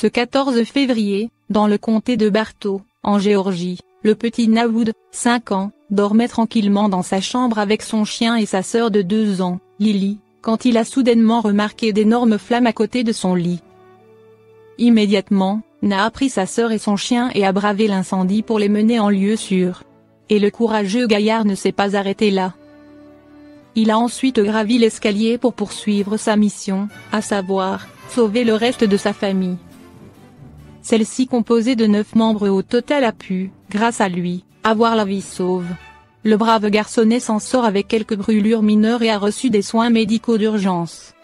Ce 14 février, dans le comté de Bartow, en Géorgie, le petit Naoud, 5 ans, dormait tranquillement dans sa chambre avec son chien et sa sœur de 2 ans, Lily, quand il a soudainement remarqué d'énormes flammes à côté de son lit. Immédiatement, Na a pris sa sœur et son chien et a bravé l'incendie pour les mener en lieu sûr. Et le courageux gaillard ne s'est pas arrêté là. Il a ensuite gravi l'escalier pour poursuivre sa mission, à savoir, sauver le reste de sa famille. Celle-ci composée de 9 membres au total a pu, grâce à lui, avoir la vie sauve. Le brave garçonnet s'en sort avec quelques brûlures mineures et a reçu des soins médicaux d'urgence.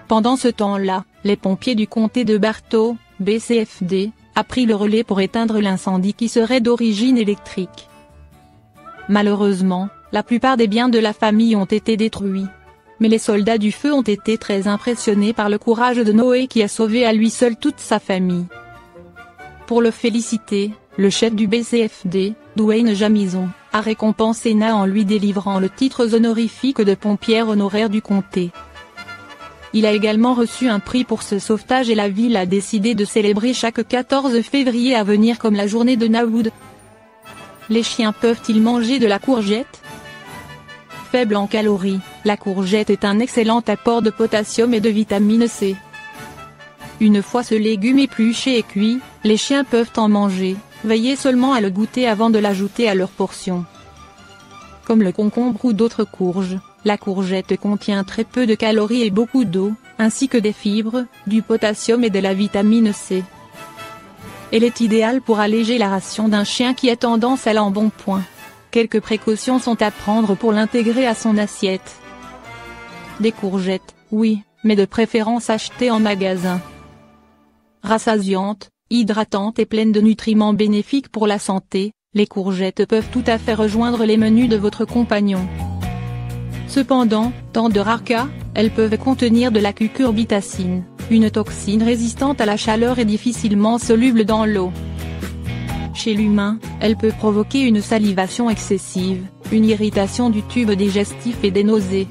Pendant ce temps-là, les pompiers du comté de Bartow, BCFD, a pris le relais pour éteindre l'incendie qui serait d'origine électrique. Malheureusement, la plupart des biens de la famille ont été détruits. Mais les soldats du feu ont été très impressionnés par le courage de Noé qui a sauvé à lui seul toute sa famille. Pour le féliciter, le chef du BCFD, Dwayne Jamison, a récompensé Na en lui délivrant le titre honorifique de pompière honoraire du comté. Il a également reçu un prix pour ce sauvetage et la ville a décidé de célébrer chaque 14 février à venir comme la journée de Naoud. Les chiens peuvent-ils manger de la courgette? Faible en calories, la courgette est un excellent apport de potassium et de vitamine C. Une fois ce légume épluché et cuit, les chiens peuvent en manger, veillez seulement à le goûter avant de l'ajouter à leur portion. Comme le concombre ou d'autres courges, la courgette contient très peu de calories et beaucoup d'eau, ainsi que des fibres, du potassium et de la vitamine C. Elle est idéale pour alléger la ration d'un chien qui a tendance à l'embonpoint. Quelques précautions sont à prendre pour l'intégrer à son assiette. Des courgettes, oui, mais de préférence achetées en magasin. Rassasiantes, hydratantes et pleines de nutriments bénéfiques pour la santé, les courgettes peuvent tout à fait rejoindre les menus de votre compagnon. Cependant, dans de rares cas, elles peuvent contenir de la cucurbitacine, une toxine résistante à la chaleur et difficilement soluble dans l'eau. Chez l'humain, elle peut provoquer une salivation excessive, une irritation du tube digestif et des nausées.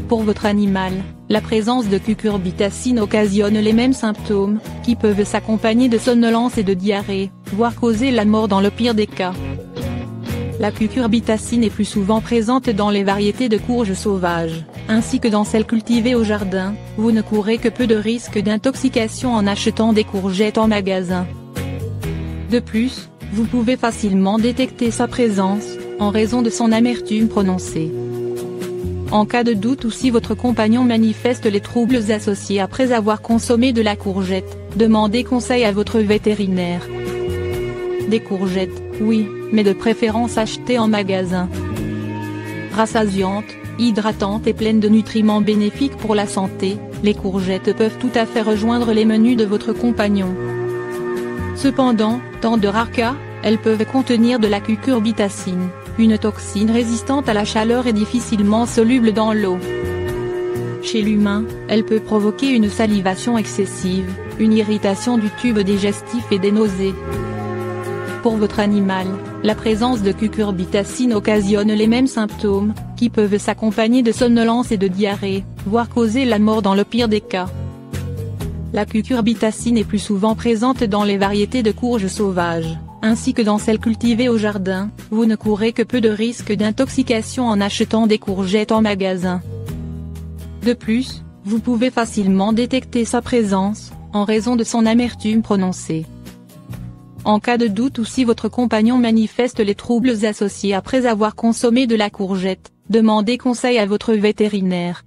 Pour votre animal, la présence de cucurbitacine occasionne les mêmes symptômes, qui peuvent s'accompagner de somnolence et de diarrhée, voire causer la mort dans le pire des cas. La cucurbitacine est plus souvent présente dans les variétés de courges sauvages, ainsi que dans celles cultivées au jardin. Vous ne courez que peu de risques d'intoxication en achetant des courgettes en magasin. De plus, vous pouvez facilement détecter sa présence, en raison de son amertume prononcée. En cas de doute ou si votre compagnon manifeste les troubles associés après avoir consommé de la courgette, demandez conseil à votre vétérinaire. Des courgettes, oui, mais de préférence achetées en magasin. Rassasiantes, hydratantes et pleines de nutriments bénéfiques pour la santé, les courgettes peuvent tout à fait rejoindre les menus de votre compagnon. Cependant, dans de rares cas, elles peuvent contenir de la cucurbitacine, une toxine résistante à la chaleur et difficilement soluble dans l'eau. Chez l'humain, elle peut provoquer une salivation excessive, une irritation du tube digestif et des nausées. Pour votre animal, la présence de cucurbitacine occasionne les mêmes symptômes, qui peuvent s'accompagner de somnolence et de diarrhée, voire causer la mort dans le pire des cas. La cucurbitacine est plus souvent présente dans les variétés de courges sauvages, ainsi que dans celles cultivées au jardin. Vous ne courez que peu de risques d'intoxication en achetant des courgettes en magasin. De plus, vous pouvez facilement détecter sa présence, en raison de son amertume prononcée. En cas de doute ou si votre compagnon manifeste les troubles associés après avoir consommé de la courgette, demandez conseil à votre vétérinaire.